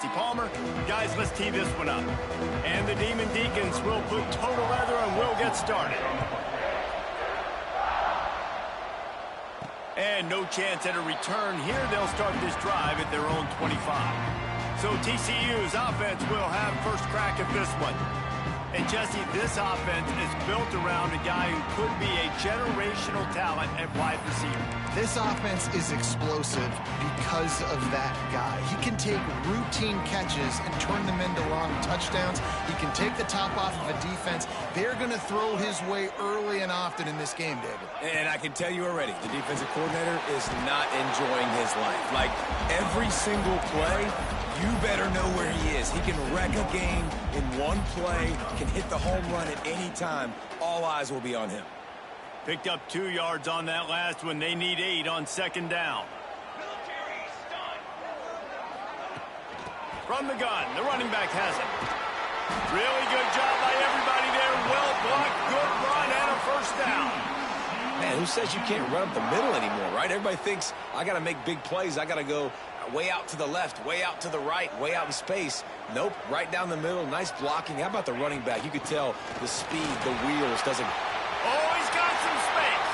See, Palmer, guys, let's tee this one up. And the Demon Deacons will put total leather and we'll get started. And no chance at a return here. They'll start this drive at their own 25. So TCU's offense will have first crack at this one. And Jesse, this offense is built around a guy who could be a generational talent at wide receiver. This offense is explosive because of that guy. He can take routine catches and turn them into long touchdowns. He can take the top off of a defense. They're going to throw his way early and often in this game, David. And I can tell you already, the defensive coordinator is not enjoying his life. Like, every single play, you better know where he is. He can wreck a game in one play, can hit the home run at any time. All eyes will be on him. Picked up 2 yards on that last one. They need 8 on second down. From the gun, the running back has it. Really good job by everybody there. Well blocked, good run, and a first down. Man, who says you can't run up the middle anymore, right? Everybody thinks, I got to make big plays. I got to go way out to the left, way out to the right, way out in space. Nope, right down the middle. Nice blocking. How about the running back? You could tell the speed, the wheels doesn't... Oh, he's got some space.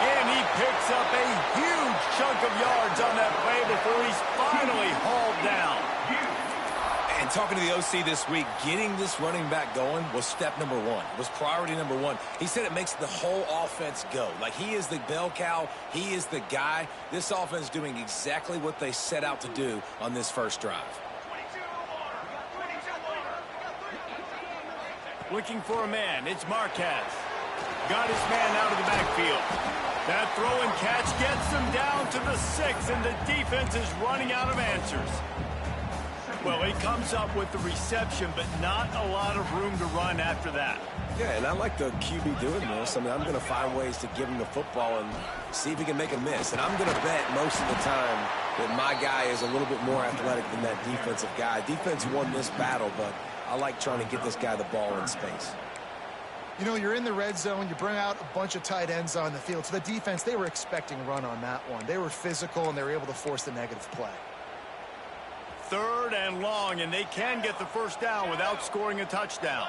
And he picks up a huge chunk of yards on that play before he's finally hauled down. And talking to the OC this week, getting this running back going was step number one, was priority number one. He said it makes the whole offense go. Like, he is the bell cow. He is the guy. This offense is doing exactly what they set out to do on this first drive. Looking for a man. It's Marquez. Got his man out of the backfield. That throw and catch gets them down to the 6, and the defense is running out of answers. Well, he comes up with the reception, but not a lot of room to run after that. Yeah, and I like the QB doing this. I mean, I'm going to find ways to give him the football and see if he can make a miss. And I'm going to bet most of the time that my guy is a little bit more athletic than that defensive guy. Defense won this battle, but I like trying to get this guy the ball in space. You know, you're in the red zone. You bring out a bunch of tight ends on the field. So the defense, they were expecting a run on that one. They were physical, and they were able to force the negative play. 3rd and long, and they can get the first down without scoring a touchdown.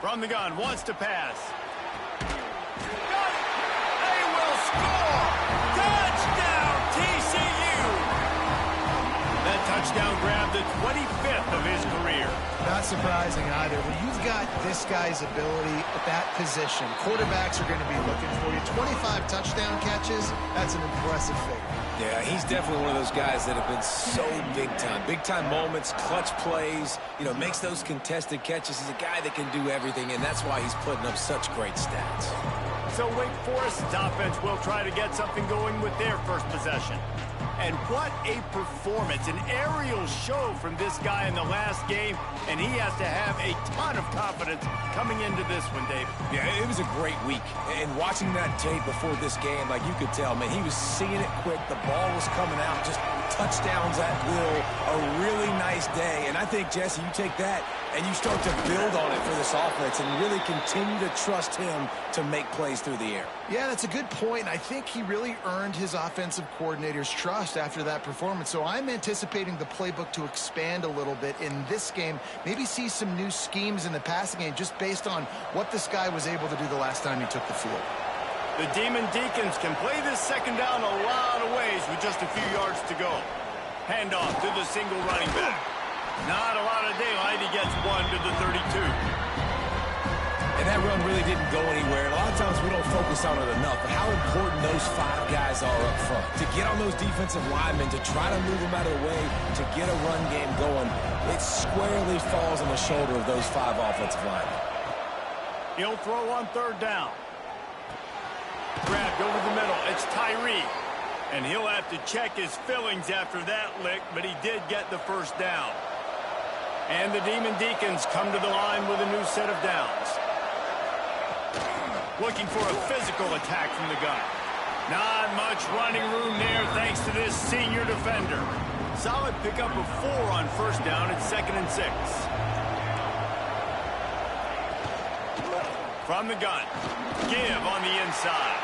From the gun, wants to pass. Got it! They will score! Touchdown, TCU! That touchdown grabbed the 25th of his career. Not surprising either. When you've got this guy's ability at that position, quarterbacks are going to be looking for you. 25 touchdown catches, that's an impressive figure. Yeah, he's definitely one of those guys that have been so big time. Big time moments, clutch plays, you know, makes those contested catches. He's a guy that can do everything, and that's why he's putting up such great stats. So Wake Forest's offense will try to get something going with their first possession. And what a performance, an aerial show from this guy in the last game, and he has to have a ton of confidence coming into this one, David. Yeah, it was a great week. And watching that tape before this game, like, you could tell, man, he was seeing it quick. The ball was coming out, just touchdowns at will. A really nice day. And I think, Jesse, you take that and you start to build on it for this offense and really continue to trust him to make plays through the air. Yeah, that's a good point. I think he really earned his offensive coordinator's trust after that performance. So I'm anticipating the playbook to expand a little bit in this game. Maybe see some new schemes in the passing game just based on what this guy was able to do the last time he took the field. The Demon Deacons can play this second down a lot of ways with just a few yards to go. Handoff to the single running back. Not a lot of daylight. He gets 1 to the 32. And that run really didn't go anywhere. And a lot of times we don't focus on it enough, but how important those 5 guys are up front. To get on those defensive linemen, to try to move them out of the way, to get a run game going, it squarely falls on the shoulder of those 5 offensive linemen. He'll throw on 3rd down. Grabbed over the middle. It's Tyree. And he'll have to check his fillings after that lick, but he did get the first down. And the Demon Deacons come to the line with a new set of downs. Looking for a physical attack from the gun. Not much running room there thanks to this senior defender. Solid pickup of 4 on 1st down at 2nd and 6. From the gun. give on the inside.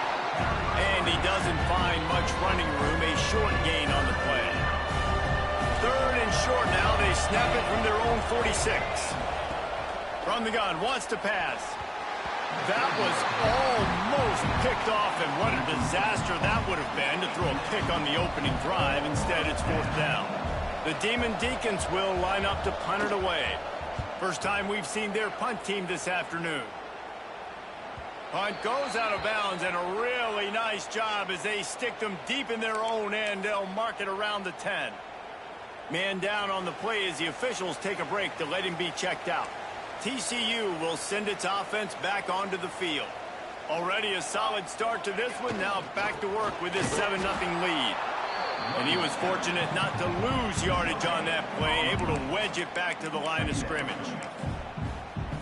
And he doesn't find much running room, a short gain on the play. 3rd and short now. They snap it from their own 46. From the gun, wants to pass. That was almost picked off, and what a disaster that would have been to throw a pick on the opening drive. Instead, it's 4th down. The Demon Deacons will line up to punt it away. First time we've seen their punt team this afternoon. Punt goes out of bounds, and a really nice job as they stick them deep in their own end. They'll mark it around the 10. Man down on the play as the officials take a break to let him be checked out. TCU will send its offense back onto the field. Already a solid start to this one. Now back to work with this 7-0 lead. And he was fortunate not to lose yardage on that play, able to wedge it back to the line of scrimmage.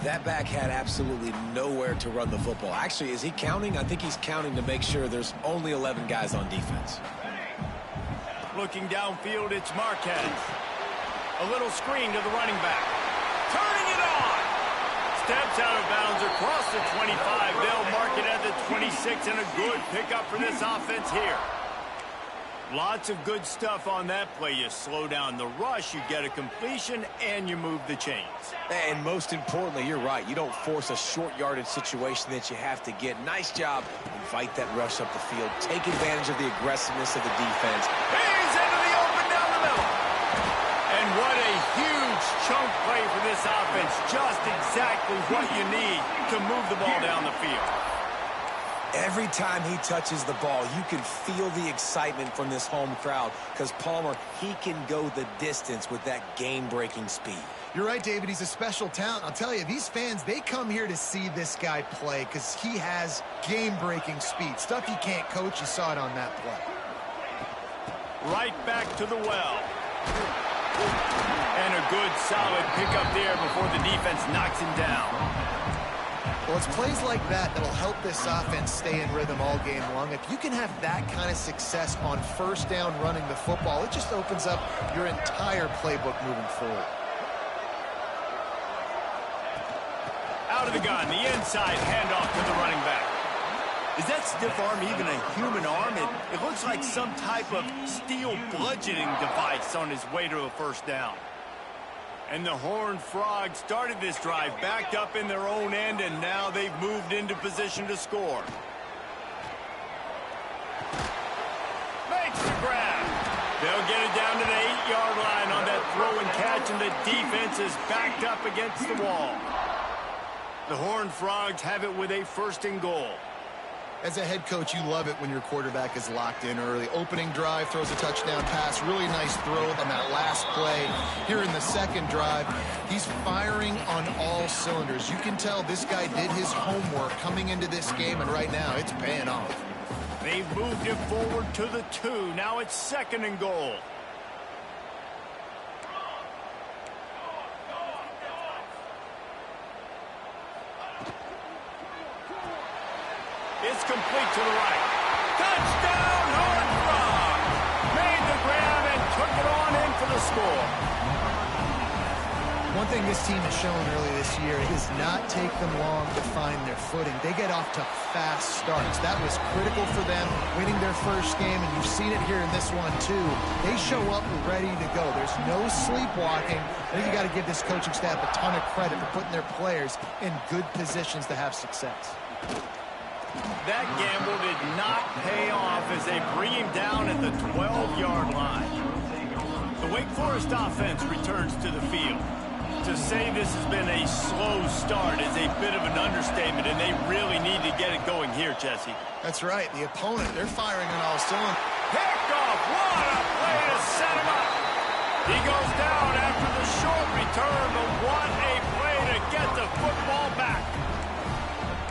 That back had absolutely nowhere to run the football. Actually, is he counting? I think he's counting to make sure there's only 11 guys on defense. Looking downfield, it's Marquez. A little screen to the running back. Turning it on. Steps out of bounds across the 25. They'll mark it at the 26, and a good pickup for this offense here. Lots of good stuff on that play. You slow down the rush, you get a completion, and you move the chains. And most importantly, you're right. You don't force a short yardage situation that you have to get. Nice job. Invite that rush up the field. Take advantage of the aggressiveness of the defense. He's into the open down the middle. And what a huge chunk play for this offense. Just exactly what you need to move the ball down the field. Every time he touches the ball, you can feel the excitement from this home crowd because Palmer, he can go the distance with that game-breaking speed. You're right, David. He's a special talent. I'll tell you, these fans, they come here to see this guy play because he has game-breaking speed. Stuff you can't coach. You saw it on that play. Right back to the well. And a good, solid pickup there before the defense knocks him down. Well, it's plays like that that'll help this offense stay in rhythm all game long. If you can have that kind of success on 1st down running the football, it just opens up your entire playbook moving forward. Out of the gun, the inside handoff to the running back. Is that stiff arm even a human arm? It looks like some type of steel bludgeoning device on his way to a 1st down. And the Horned Frogs started this drive backed up in their own end, and now they've moved into position to score. Makes the grab. They'll get it down to the 8-yard line on that throw and catch, and the defense is backed up against the wall. The Horned Frogs have it with a 1st and goal. As a head coach, you love it when your quarterback is locked in early. Opening drive, throws a touchdown pass. Really nice throw on that last play. Here in the 2nd drive, he's firing on all cylinders. You can tell this guy did his homework coming into this game, and right now it's paying off. They've moved it forward to the 2. Now it's 2nd and goal. It's complete to the right. Touchdown, Horned Frogs! Made the grab and took it on in for the score. One thing this team has shown early this year, it does not take them long to find their footing. They get off to fast starts. That was critical for them, winning their 1st game, and you've seen it here in this one, too. They show up ready to go. There's no sleepwalking. I think you got to give this coaching staff a ton of credit for putting their players in good positions to have success. That gamble did not pay off as they bring him down at the 12-yard line. The Wake Forest offense returns to the field. To say this has been a slow start is a bit of an understatement, and they really need to get it going here, Jesse. That's right. The opponent, they're firing on all cylinders. Picked off. What a play to set him up. He goes down after the short return, but what a play to get the football back.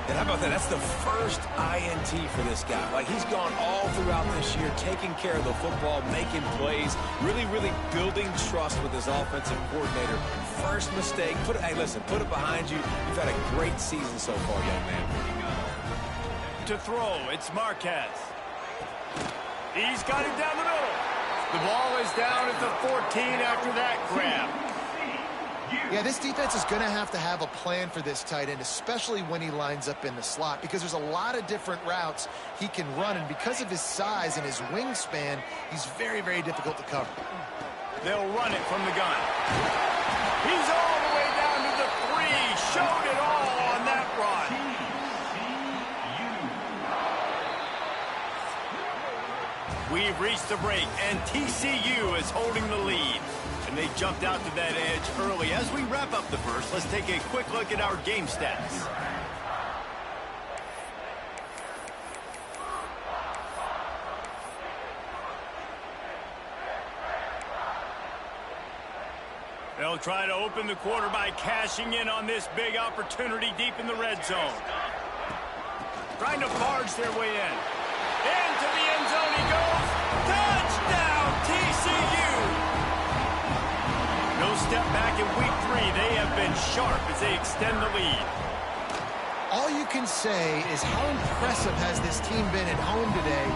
And how about that? That's the 1st INT for this guy. Like, he's gone all throughout this year, taking care of the football, making plays, really building trust with his offensive coordinator. 1st mistake, hey, listen, put it behind you. You've had a great season so far, young man. To throw, it's Marquez. He's got it down the middle. The ball is down at the 14 after that grab. Yeah, this defense is going to have a plan for this tight end, especially when he lines up in the slot, because there's a lot of different routes he can run, and because of his size and his wingspan, he's very, very difficult to cover. They'll run it from the gun. He's all the way down to the 3. Showed it all on that run. We've reached the break, and TCU is holding the lead. And they jumped out to that edge early. As we wrap up the first, let's take a quick look at our game stats. They'll try to open the quarter by cashing in on this big opportunity deep in the red zone. Trying to barge their way in. Into the end zone he goes. Touchdown, TCU! No step back in week 3. They have been sharp as they extend the lead. All you can say is how impressive has this team been at home today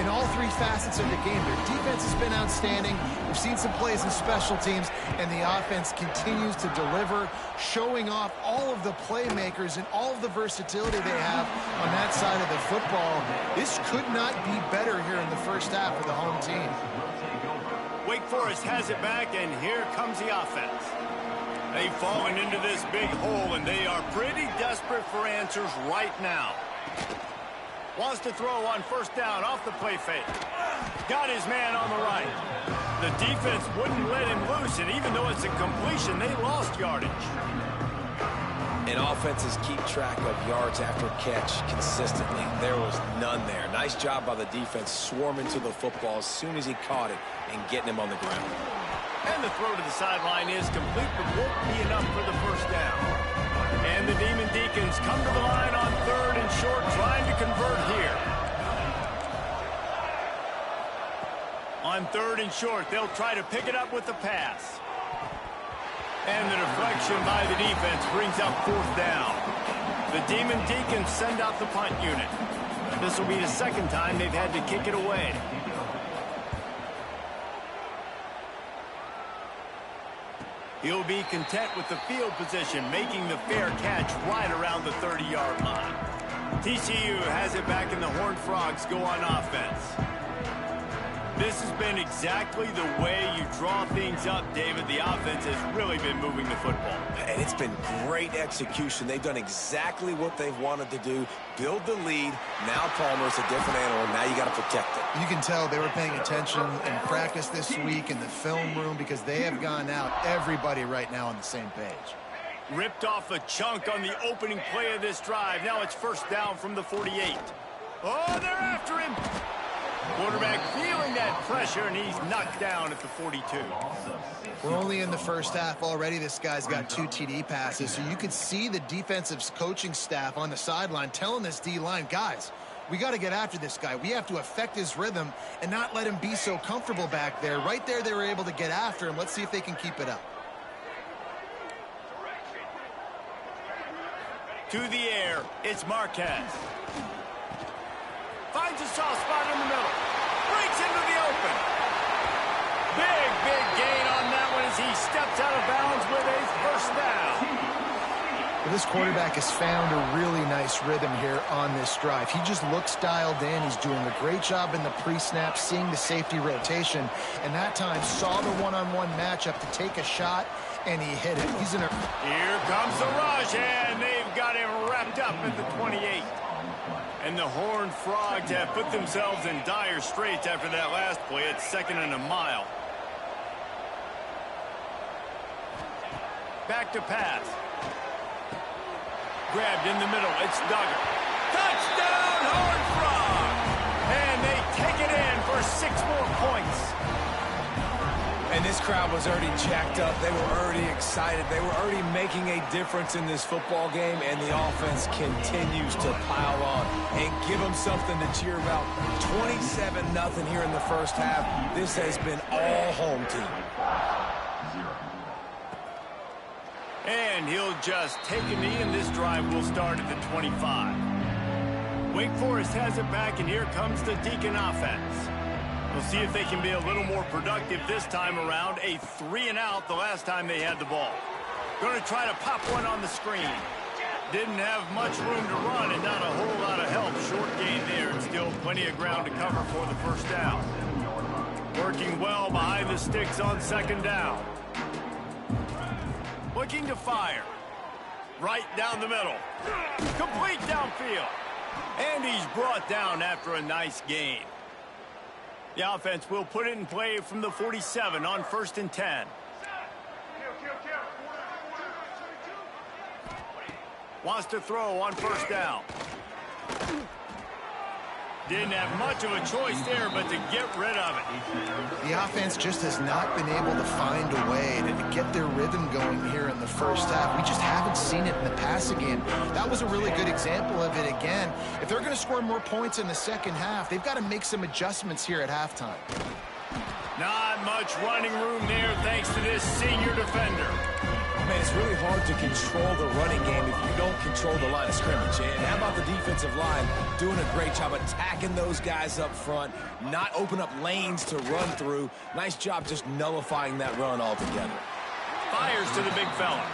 in all 3 facets of the game. Their defense has been outstanding. We've seen some plays in special teams, and the offense continues to deliver, showing off all of the playmakers and all of the versatility they have on that side of the football. This could not be better here in the first half for the home team. Wake Forest has it back, and here comes the offense. They've fallen into this big hole, and they are pretty desperate for answers right now. Wants to throw on first down off the play fake. Got his man on the right. The defense wouldn't let him loose, and even though it's a completion, they lost yardage. And offenses keep track of yards after catch consistently. There was none there. Nice job by the defense swarming to the football as soon as he caught it and getting him on the ground. And the throw to the sideline is complete, but won't be enough for the first down. And the Demon Deacons come to the line on 3rd and short, trying to convert here. On 3rd and short, they'll try to pick it up with the pass. And the deflection by the defense brings up 4th down. The Demon Deacons send out the punt unit. This will be the 2nd time they've had to kick it away. He'll be content with the field position, making the fair catch right around the 30-yard line. TCU has it back, and the Horned Frogs go on offense. This has been exactly the way you draw things up, David. The offense has really been moving the football. And it's been great execution. They've done exactly what they've wanted to do. Build the lead. Now Palmer's a different animal. Now you got to protect it. You can tell they were paying attention in practice this week in the film room, because they have gone out, everybody right now on the same page. Ripped off a chunk on the opening play of this drive. Now it's first down from the 48. Oh, they're after him. Quarterback feeling that pressure, and he's knocked down at the 42. We're only in the first half already. This guy's got 2 TD passes, so you could see the defensive coaching staff on the sideline telling this D-line, guys, we got to get after this guy. We have to affect his rhythm and not let him be so comfortable back there. Right there, they were able to get after him. Let's see if they can keep it up. To the air, it's Marquez. Finds a soft spot in the middle. Breaks into the open. Big gain on that one as he steps out of bounds with a first down. Well, this quarterback has found a really nice rhythm here on this drive. He just looks dialed in. He's doing a great job in the pre-snap, seeing the safety rotation, and that time saw the one-on-one matchup to take a shot, and he hit it. He's in a... Here comes the rush, and they've got him wrapped up at the 28. And the Horned Frogs have put themselves in dire straits after that last play. It's 2nd and a mile. Back to pass. Grabbed in the middle. It's Duggar. Touchdown, Horned Frogs! And they take it in for 6 more points. And this crowd was already jacked up. They were already excited. They were already making a difference in this football game, and the offense continues to pile on and give them something to cheer about. 27-0 here in the first half. This has been all home team. And he'll just take a knee, and this drive will start at the 25. Wake Forest has it back, and here comes the Deacon offense. We'll see if they can be a little more productive this time around. A 3-and-out the last time they had the ball. Going to try to pop one on the screen. Didn't have much room to run and not a whole lot of help. Short gain there and still plenty of ground to cover for the first down. Working well behind the sticks on second down. Looking to fire. Right down the middle. Complete downfield. And he's brought down after a nice gain. The offense will put it in play from the 47 on 1st and 10. Wants to throw on 1st down. Didn't have much of a choice there, but to get rid of it. The offense just has not been able to find a way to get their rhythm going here in the first half. We just haven't seen it in the passing game. That was a really good example of it again. If they're going to score more points in the second half, they've got to make some adjustments here at halftime. Not much running room there thanks to this senior defender. Man, it's really hard to control the running game if you don't control the line of scrimmage. And how about the defensive line doing a great job attacking those guys up front, not open up lanes to run through. Nice job just nullifying that run altogether. Fires to the big fella.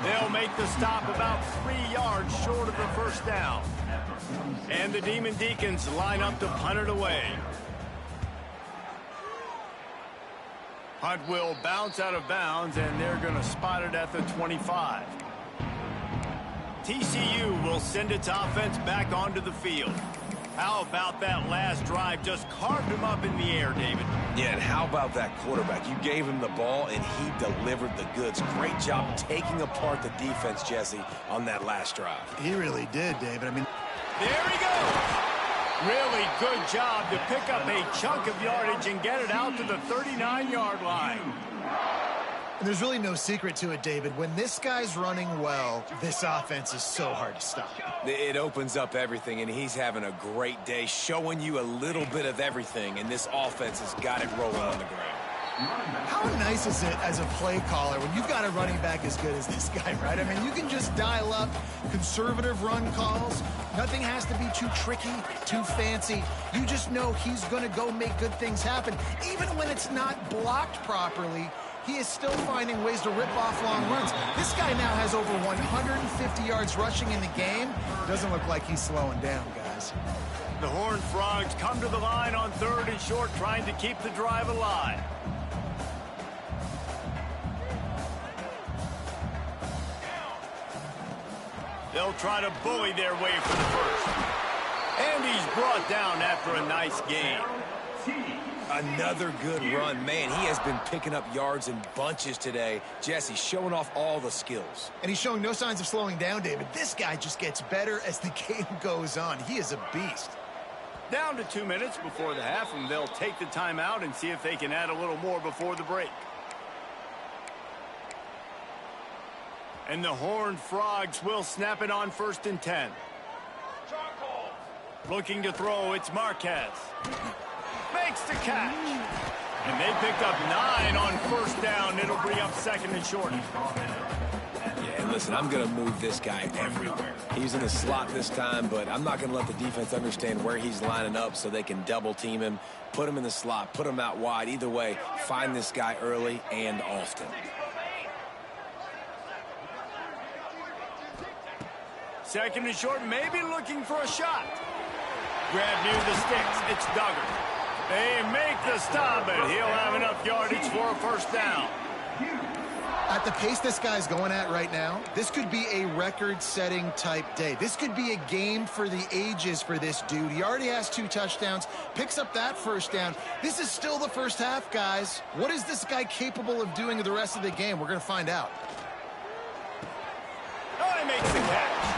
They'll make the stop about 3 yards short of the first down. And the Demon Deacons line up to punt it away. Punt will bounce out of bounds, and they're going to spot it at the 25. TCU will send its offense back onto the field. How about that last drive? Just carved him up in the air, David. Yeah, and how about that quarterback? You gave him the ball, and he delivered the goods. Great job taking apart the defense, Jesse, on that last drive. He really did, David. I mean, there he goes. Really good job to pick up a chunk of yardage and get it out to the 39-yard line. And there's really no secret to it, David. When this guy's running well, this offense is so hard to stop. It opens up everything, and he's having a great day, showing you a little bit of everything, and this offense has got it rolling on the ground. How nice is it as a play caller when you've got a running back as good as this guy, right? I mean, you can just dial up conservative run calls. Nothing has to be too tricky, too fancy. You just know he's going to go make good things happen. Even when it's not blocked properly, he is still finding ways to rip off long runs. This guy now has over 150 yards rushing in the game. Doesn't look like he's slowing down, guys. The Horned Frogs come to the line on 3rd and short, trying to keep the drive alive. They'll try to bully their way for the first. And he's brought down after a nice gain. Another good run. Man, he has been picking up yards in bunches today. Jesse showing off all the skills. And he's showing no signs of slowing down, David. This guy just gets better as the game goes on. He is a beast. Down to 2 minutes before the half, and they'll take the timeout and see if they can add a little more before the break. And the Horned Frogs will snap it on 1st and 10. Looking to throw, it's Marquez. Makes the catch. And they picked up 9 on 1st down. It'll bring up 2nd and short. Yeah, and listen, I'm going to move this guy everywhere. He's in the slot this time, but I'm not going to let the defense understand where he's lining up so they can double team him, put him in the slot, put him out wide. Either way, find this guy early and often. 2nd and short, maybe looking for a shot. Grab near the sticks. It's Duggar. They make the stop, and he'll have enough yardage for a 1st down. At the pace this guy's going at right now, this could be a record-setting type day. This could be a game for the ages for this dude. He already has 2 touchdowns, picks up that 1st down. This is still the first half, guys. What is this guy capable of doing the rest of the game? We're going to find out. Oh, he makes the catch.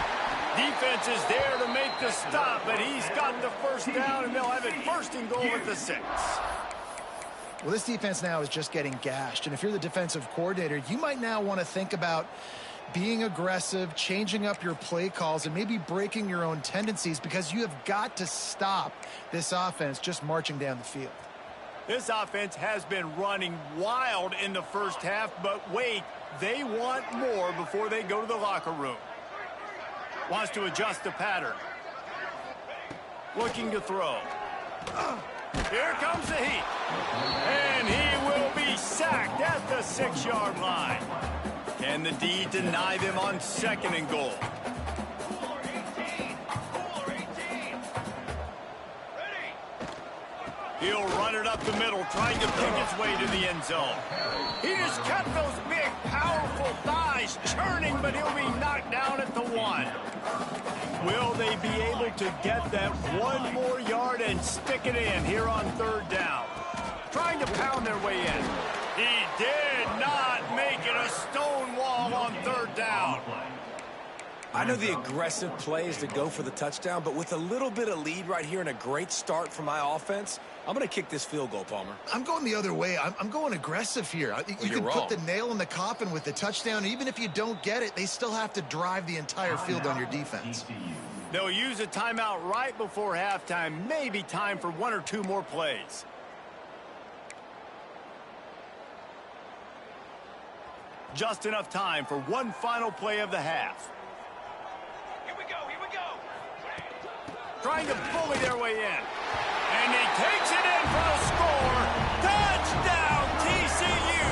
Defense is there to make the stop, but he's got the 1st down, and they'll have it 1st and goal at the 6. Well, this defense now is just getting gashed, and if you're the defensive coordinator, you might now want to think about being aggressive, changing up your play calls, and maybe breaking your own tendencies, because you have got to stop this offense just marching down the field. This offense has been running wild in the first half, but wait, they want more before they go to the locker room. Wants to adjust the pattern. Looking to throw. Here comes the heat. And he will be sacked at the 6-yard line. Can the D deny them on 2nd and goal? He'll run it up the middle, trying to pick his way to the end zone. He just kept those big, powerful thighs churning, but he'll be knocked down at the 1. Will they be able to get that 1 more yard and stick it in here on 3rd down? Trying to pound their way in. He did not make it a stone wall on 3rd down. I know the aggressive play is to go for the touchdown, but with a little bit of lead right here and a great start for my offense, I'm going to kick this field goal, Palmer. I'm going the other way. I'm going aggressive here. You can put the nail in the coffin with the touchdown. Even if you don't get it, they still have to drive the entire field on your defense. They'll use a timeout right before halftime. Maybe time for 1 or 2 more plays. Just enough time for one final play of the half. Here we go, here we go. Trying to bully their way in. And he takes it in for a score. Touchdown, TCU!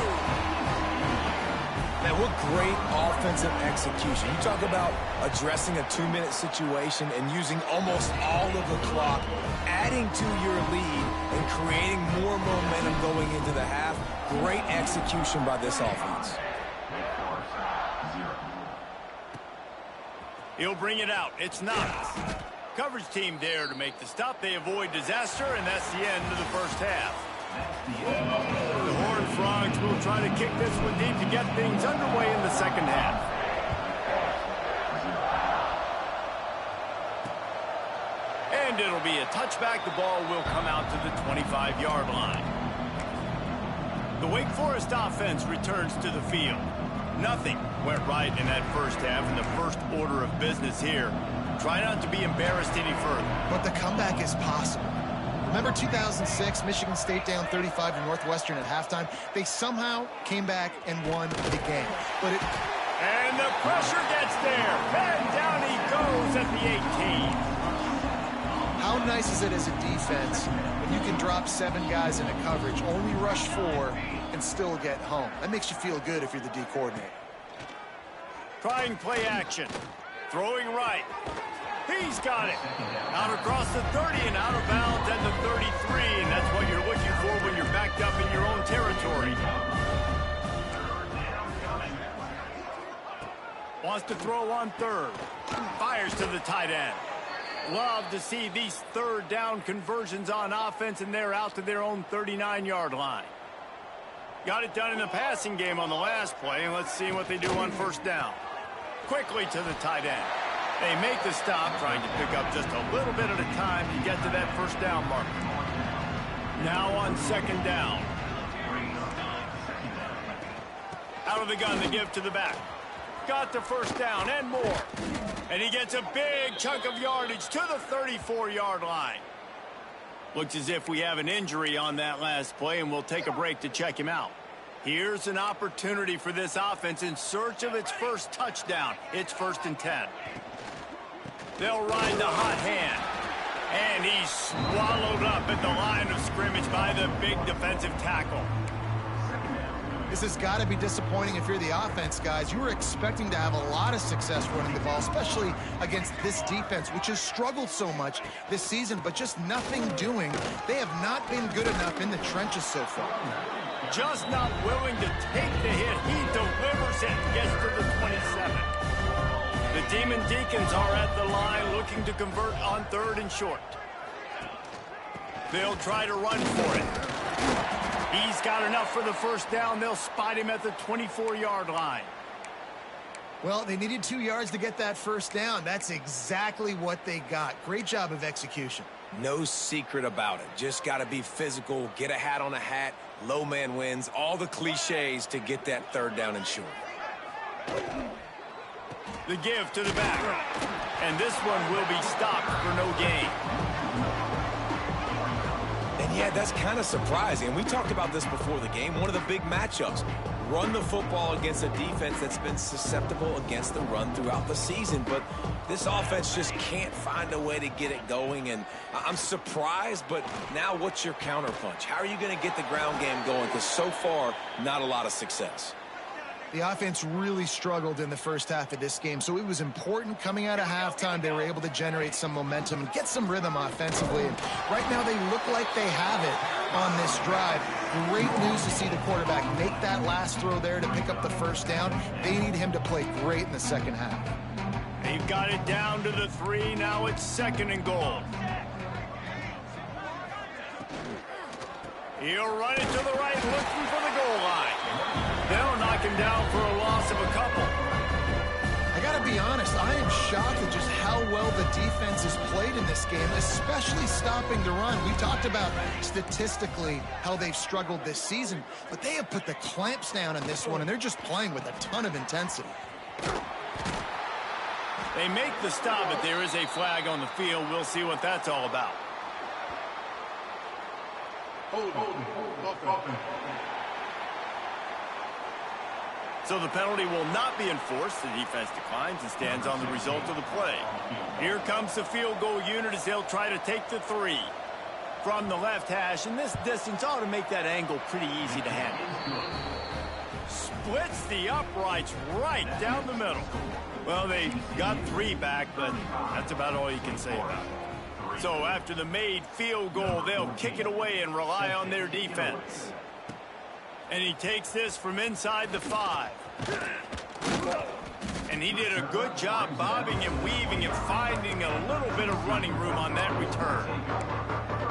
Man, what great offensive execution. You talk about addressing a 2-minute situation and using almost all of the clock, adding to your lead and creating more momentum going into the half. Great execution by this offense. He'll bring it out. It's Knox. Coverage team there to make the stop. They avoid disaster, and that's the end of the first half. The Horned Frogs will try to kick this one deep to get things underway in the second half. And it'll be a touchback. The ball will come out to the 25-yard line. The Wake Forest offense returns to the field. Nothing went right in that first half in the first order of business here. Try not to be embarrassed any further. But the comeback is possible. Remember 2006, Michigan State down 35 to Northwestern at halftime? They somehow came back and won the game. And the pressure gets there. And down he goes at the 18. How nice is it as a defense when you can drop 7 guys into coverage, only rush 4, and still get home? That makes you feel good if you're the D coordinator. Trying play action. Throwing right. He's got it. Out across the 30 and out of bounds at the 33. And that's what you're looking for when you're backed up in your own territory. Wants to throw on 3rd. Fires to the tight end. Love to see these 3rd down conversions on offense, and they're out to their own 39-yard line. Got it done in the passing game on the last play, and let's see what they do on 1st down. Quickly to the tight end. They make the stop, trying to pick up just a little bit at a time to get to that 1st down marker. Now on 2nd down. Out of the gun, the give to the back. Got the 1st down and more. And he gets a big chunk of yardage to the 34-yard line. Looks as if we have an injury on that last play, and we'll take a break to check him out. Here's an opportunity for this offense in search of its first touchdown. It's 1st and 10. They'll ride the hot hand. And he's swallowed up at the line of scrimmage by the big defensive tackle. This has got to be disappointing if you're the offense, guys. You were expecting to have a lot of success running the ball, especially against this defense, which has struggled so much this season, but just nothing doing. They have not been good enough in the trenches so far. Just not willing to take the hit. He delivers it and gets to the 27. The Demon Deacons are at the line looking to convert on 3rd and short. They'll try to run for it. He's got enough for the 1st down. They'll spot him at the 24-yard line. Well, they needed 2 yards to get that 1st down. That's exactly what they got. Great job of execution. No secret about it. Just got to be physical, get a hat on a hat, low man wins, all the cliches to get that 3rd down and short. The give to the back. And this one will be stopped for no gain. And yeah, that's kind of surprising. We talked about this before the game. One of the big matchups. Run the football against a defense that's been susceptible against the run throughout the season. But this offense just can't find a way to get it going. And I'm surprised, but now what's your counterpunch? How are you going to get the ground game going? Because so far, not a lot of success. The offense really struggled in the first half of this game, so it was important coming out of halftime. They were able to generate some momentum and get some rhythm offensively. And right now they look like they have it on this drive. Great news to see the quarterback make that last throw there to pick up the first down. They need him to play great in the second half. They've got it down to the 3. Now it's 2nd and goal. He'll run it to the right, looking for the goal line. They'll knock him down for a loss of a couple. I got to be honest, I am shocked at just how well the defense has played in this game, especially stopping the run. We talked about statistically how they've struggled this season, but they have put the clamps down in this one, and they're just playing with a ton of intensity. They make the stop, but there is a flag on the field. We'll see what that's all about. So the penalty will not be enforced. The defense declines and stands on the result of the play. Here comes the field goal unit as they'll try to take the 3 from the left hash, and this distance ought to make that angle pretty easy to handle. Splits the uprights right down the middle. Well, they got 3 back, but that's about all you can say about it. So after the made field goal, they'll kick it away and rely on their defense. And he takes this from inside the 5. And he did a good job bobbing and weaving and finding a little bit of running room on that return.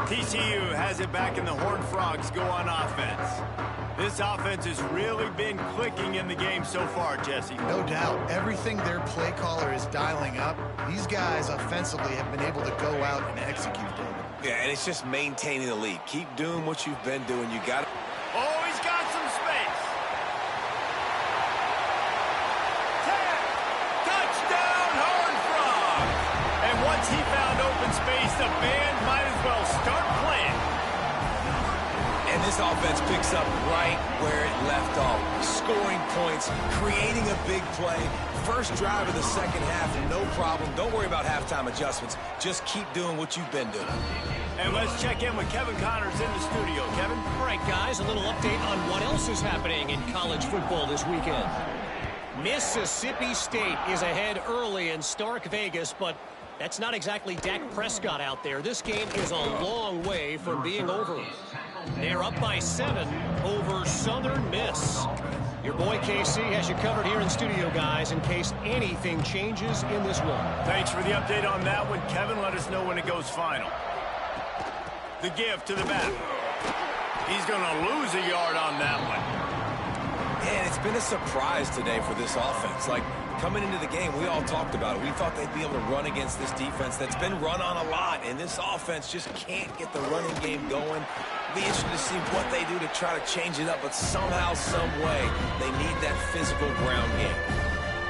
TCU has it back, and the Horned Frogs go on offense. This offense has really been clicking in the game so far, Jesse. No doubt. Everything their play caller is dialing up, these guys offensively have been able to go out and execute, David. Yeah, and it's just maintaining the lead. Keep doing what you've been doing. You got it. Oh, he's got some space. 10. Touchdown, Horned Frogs. And once he found open space, the band might as well start playing. And this offense picks up right where it left off. Scoring points, creating a big play. First drive of the second half, no problem. Don't worry about halftime adjustments. Just keep doing what you've been doing. And let's check in with Kevin Connors in the studio. Kevin? All right, guys, a little update on what else is happening in college football this weekend. Mississippi State is ahead early in Stark Vegas, but that's not exactly Dak Prescott out there. This game is a long way from being over. They're up by 7 over Southern Miss. Your boy KC has you covered here in studio, guys, in case anything changes in this one. Thanks for the update on that one, Kevin. Let us know when it goes final. The give to the back. He's going to lose a yard on that one. And it's been a surprise today for this offense. Like, coming into the game, we all talked about it. We thought they'd be able to run against this defense that's been run on a lot, and this offense just can't get the running game going. Be interested to see what they do to try to change it up, but somehow, some way, they need that physical ground game.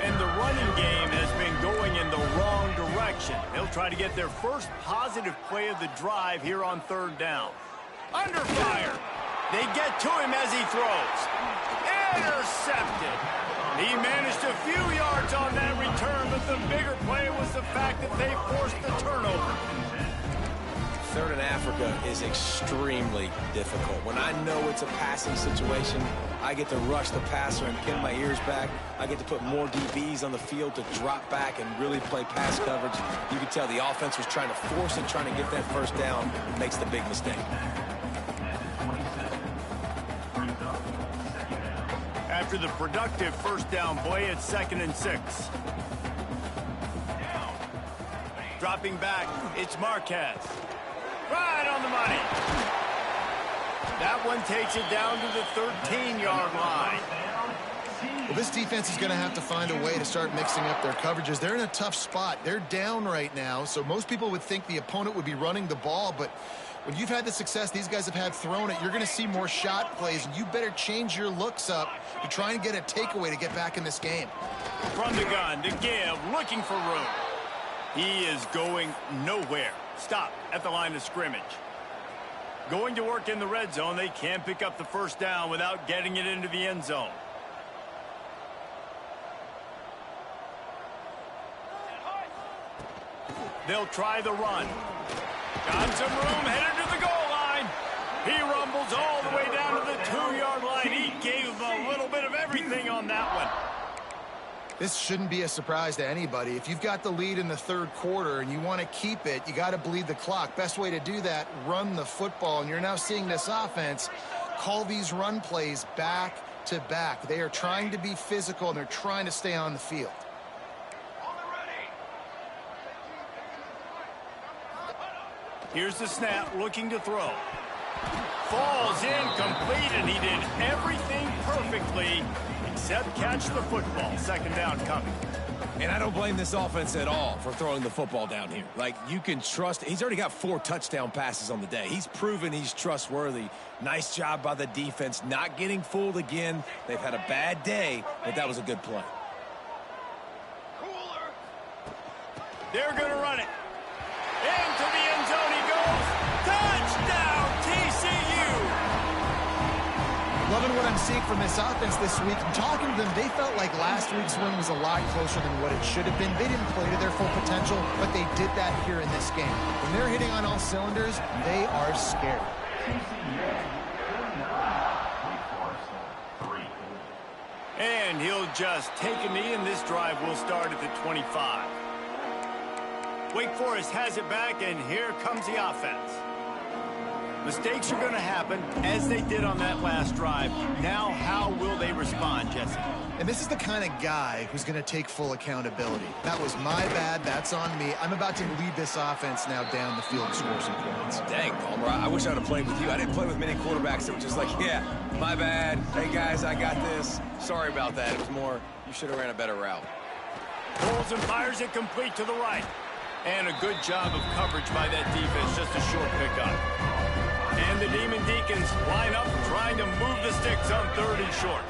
And the running game has been going in the wrong direction. They'll try to get their first positive play of the drive here on 3rd down. Under fire. They get to him as he throws. Intercepted. He managed a few yards on that return, but the bigger play was the fact that they forced the turnover. 3rd in Africa is extremely difficult. When I know it's a passing situation, I get to rush the passer and pin my ears back. I get to put more DBs on the field to drop back and really play pass coverage. You can tell the offense was trying to force it, trying to get that first down, makes the big mistake. After the productive first down play, it's 2nd and 6. Dropping back, it's Marquez. Right on the money. That one takes it down to the 13-yard line. Well, this defense is going to have to find a way to start mixing up their coverages. They're in a tough spot. They're down right now, so most people would think the opponent would be running the ball, but when you've had the success these guys have had throwing it, you're going to see more shot plays, and you better change your looks up to try and get a takeaway to get back in this game. From the gun to give, looking for room. He is going nowhere. Stop at the line of scrimmage. Going to work in the red zone. They can't pick up the first down without getting it into the end zone. They'll try the run. Got some room, headed to the goal line. He rumbles all the way down to the 2-yard line. He gave them a little bit of everything on that one. This shouldn't be a surprise to anybody. If you've got the lead in the third quarter and you want to keep it, you got to bleed the clock. Best way to do that, run the football. And you're now seeing this offense call these run plays back to back. They are trying to be physical, and they're trying to stay on the field. Here's the snap, looking to throw. Falls incomplete, and he did everything perfectly except catch the football. Second down coming. And I don't blame this offense at all for throwing the football down here. Like, you can trust. He's already got 4 touchdown passes on the day. He's proven he's trustworthy. Nice job by the defense, not getting fooled again. They've had a bad day, but that was a good play. They're going to run it. Into the end zone he goes. Touchdown, TCU! Loving what I'm seeing from this offense this week. Talking to them, they felt like last week's win was a lot closer than what it should have been. They didn't play to their full potential, but they did that here in this game. When they're hitting on all cylinders, they are scared. And he'll just take a knee, and this drive will start at the 25. Wake Forest has it back, and here comes the offense. Mistakes are going to happen, as they did on that last drive. Now, how will they respond, Jesse? And this is the kind of guy who's going to take full accountability. That was my bad. That's on me. I'm about to lead this offense now down the field and score some points. Dang, Palmer, I wish I would have played with you. I didn't play with many quarterbacks that were just like, yeah, my bad. Hey, guys, I got this. Sorry about that. It was more, you should have ran a better route. Pulls and fires it complete to the right. And a good job of coverage by that defense. Just a short pickup. And the Demon Deacons line up trying to move the sticks on 3rd and short.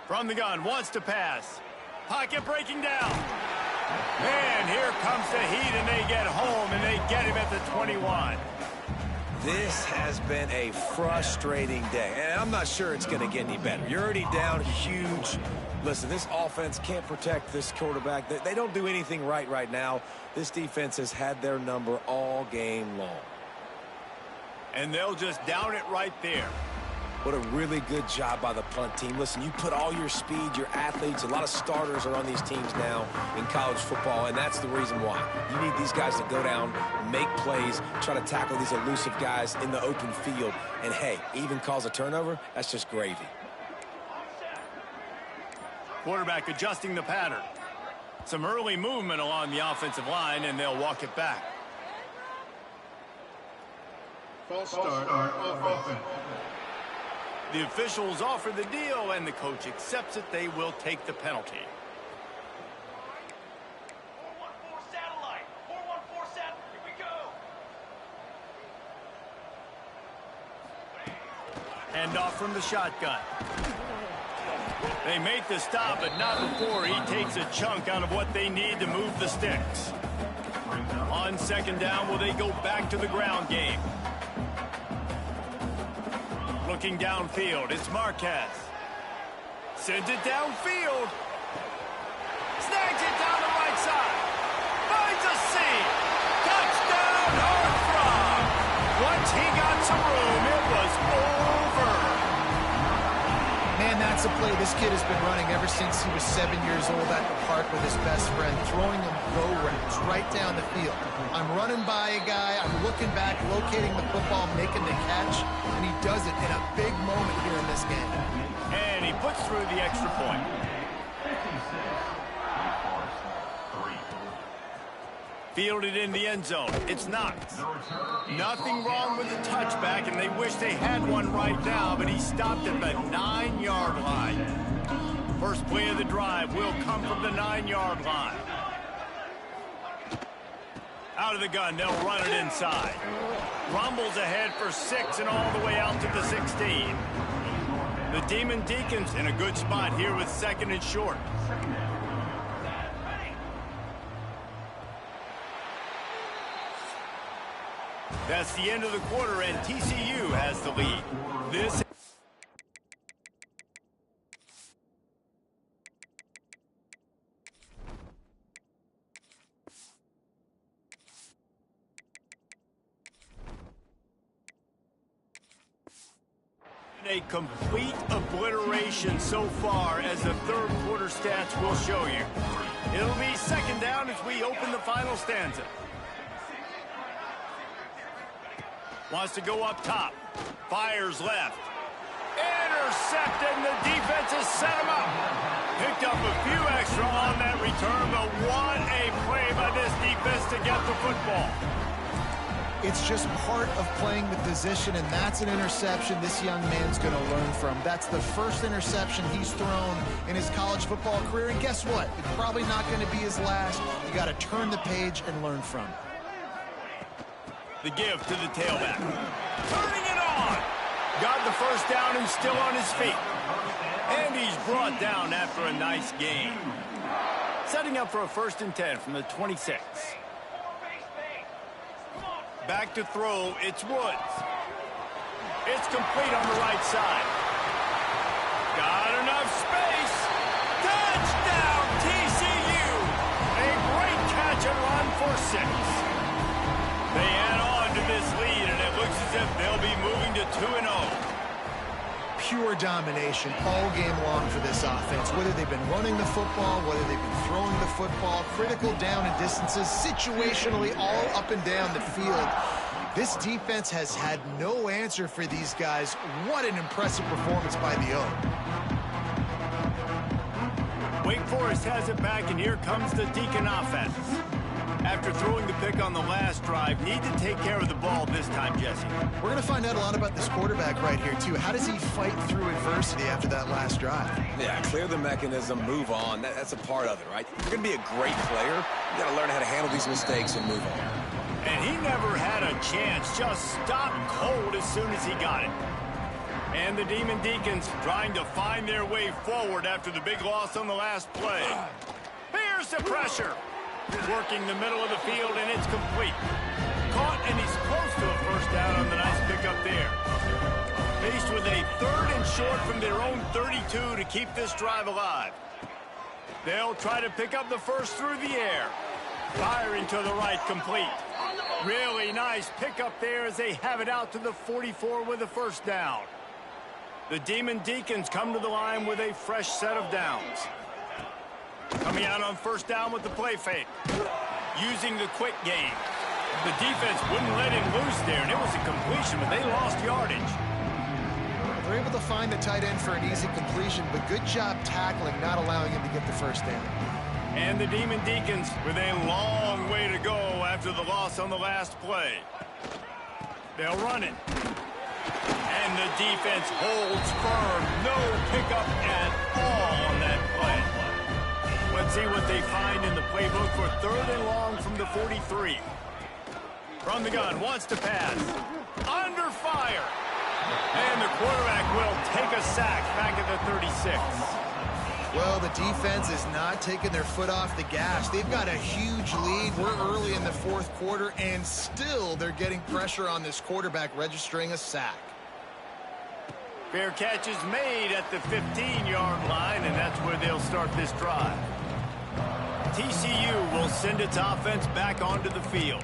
From the gun, wants to pass. Pocket breaking down. And here comes the heat, and they get home, and they get him at the 21. This has been a frustrating day, and I'm not sure it's going to get any better. You're already down huge. Listen, this offense can't protect this quarterback. They don't do anything right now. This defense has had their number all game long. And they'll just down it right there. What a really good job by the punt team. Listen, you put all your speed, your athletes, a lot of starters are on these teams now in college football, and that's the reason why. You need these guys to go down, make plays, try to tackle these elusive guys in the open field. And, hey, even cause a turnover, that's just gravy. Quarterback adjusting the pattern. Some early movement along the offensive line, and they'll walk it back. False start offense. The officials offer the deal, and the coach accepts it. They will take the penalty. 414 satellite. 414 satellite. Here we go. Hand off from the shotgun. They make the stop, but not before he takes a chunk out of what they need to move the sticks. On 2nd down, will they go back to the ground game? Looking downfield, it's Marquez. Sends it downfield. Snags it down the right side. Finds a seam. Touchdown, Armstrong. Once he got some room, it was over. Man, that's a play this kid has been running ever since he was 7 years old at the park with his best friend, throwing him go-rounds right down the field. I'm running by a guy, I'm looking back, locating the football, making the catch, and he does it in a big moment here in this game. And he puts through the extra point. Fielded in the end zone. It's Knox. Nothing wrong with the touchback, and they wish they had one right now, but he stopped at the 9-yard line. First play of the drive will come from the 9-yard line. Out of the gun, they'll run it inside. Rumbles ahead for 6 and all the way out to the 16. The Demon Deacons in a good spot here with 2nd and short. That's the end of the quarter, and TCU has the lead. This A complete obliteration so far, as the third quarter stats will show you. It'll be second down as we open the final stanza. Wants to go up top. Fires left. Intercepted, and the defense has set him up. Picked up a few extra on that return, but what a play by this defense to get the football. It's just part of playing the position, and that's an interception this young man's going to learn from. That's the first interception he's thrown in his college football career, and guess what? It's probably not going to be his last. You got to turn the page and learn from it. The give to the tailback. Turning it on. Got the first down and still on his feet. And he's brought down after a nice gain. Setting up for a 1st and 10 from the 26. Back to throw, it's Woods. It's complete on the right side. Got enough space. Touchdown, TCU. A great catch and run for 6. They add on to this lead, and it looks as if they'll be moving to 2-0. Pure domination all game long for this offense. Whether they've been running the football, whether they've been throwing the football, critical down and distances, situationally all up and down the field. This defense has had no answer for these guys. What an impressive performance by the O. Wake Forest has it back, and here comes the Deacon offense. After throwing the pick on the last drive, need to take care of the ball this time, Jesse. We're going to find out a lot about this quarterback right here, too. How does he fight through adversity after that last drive? Yeah, clear the mechanism, move on. That's a part of it, right? If you're going to be a great player, you got to learn how to handle these mistakes and move on. And he never had a chance, just stopped cold as soon as he got it. And the Demon Deacons trying to find their way forward after the big loss on the last play. Here's the pressure. Working the middle of the field, and it's complete. Caught, and he's close to a 1st down on the nice pickup there. Faced with a 3rd and short from their own 32 to keep this drive alive. They'll try to pick up the first through the air. Firing to the right, complete. Really nice pickup there as they have it out to the 44 with a 1st down. The Demon Deacons come to the line with a fresh set of downs. Coming out on 1st down with the play fake. Using the quick game. The defense wouldn't let him loose there, and it was a completion, but they lost yardage. They're able to find the tight end for an easy completion, but good job tackling, not allowing him to get the 1st down. And the Demon Deacons with a long way to go after the loss on the last play. They'll run it. And the defense holds firm. No pickup at all on that play. Let's see what they find in the playbook for 3rd and long from the 43. From the gun, wants to pass. Under fire. And the quarterback will take a sack back at the 36. Well, the defense is not taking their foot off the gas. They've got a huge lead. We're early in the 4th quarter, and still they're getting pressure on this quarterback, registering a sack. Fair catch is made at the 15-yard line, and that's where they'll start this drive. TCU will send its offense back onto the field.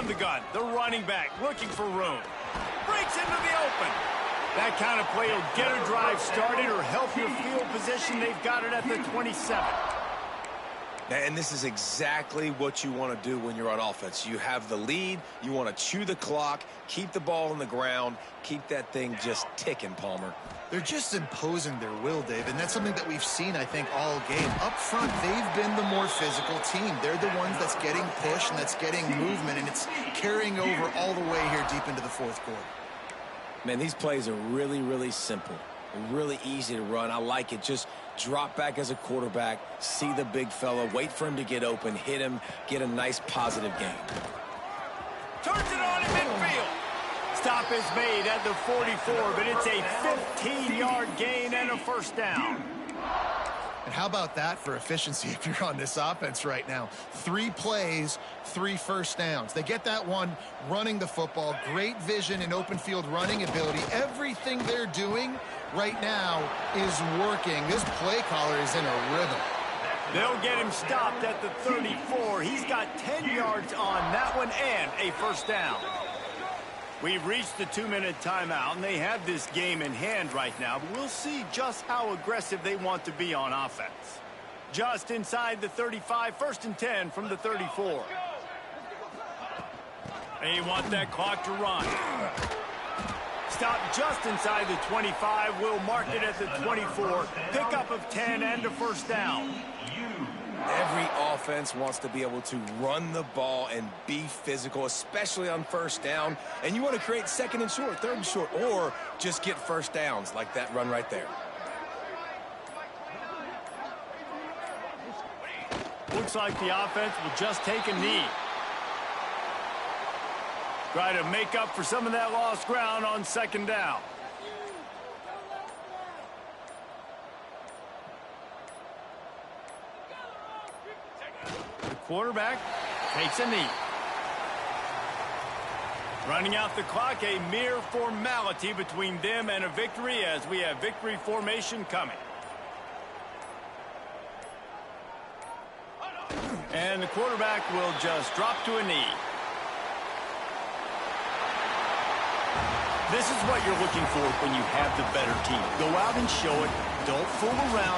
from the gun. The running back looking for room. Breaks into the open. That kind of play will get a drive started or help your field position. They've got it at the 27. And this is exactly what you want to do when you're on offense. You have the lead. You want to chew the clock, keep the ball on the ground, keep that thing just ticking, Palmer. They're just imposing their will, Dave, and that's something that we've seen, I think, all game. Up front, they've been the more physical team. They're the ones that's getting push and that's getting movement, and it's carrying over all the way here deep into the fourth quarter. Man, these plays are really, really simple. Really easy to run. I like it. Just drop back as a quarterback, see the big fella, wait for him to get open, hit him, get a nice positive gain. Turns it on in midfield. Stop is made at the 44, but it's a 15-yard gain and a first down. And how about that for efficiency if you're on this offense right now? 3 plays, 3 first downs. They get that one running the football. Great vision and open field running ability. Everything they're doing right now is working. This play caller is in a rhythm. They'll get him stopped at the 34. He's got 10 yards on that one and a first down. We've reached the 2-minute timeout, and they have this game in hand right now, but we'll see just how aggressive they want to be on offense. Just inside the 35, 1st and 10 from the 34. They want that clock to run. Stop just inside the 25. We'll mark it at the 24. Pickup of 10 and a first down. Every offense wants to be able to run the ball and be physical, especially on first down. And you want to create 2nd and short, 3rd and short, or just get first downs like that run right there. Looks like the offense will just take a knee. Try to make up for some of that lost ground on 2nd down. Quarterback takes a knee. Running out the clock, a mere formality between them and a victory as we have victory formation coming. And the quarterback will just drop to a knee. This is what you're looking for when you have the better team. Go out and show it. Don't fool around.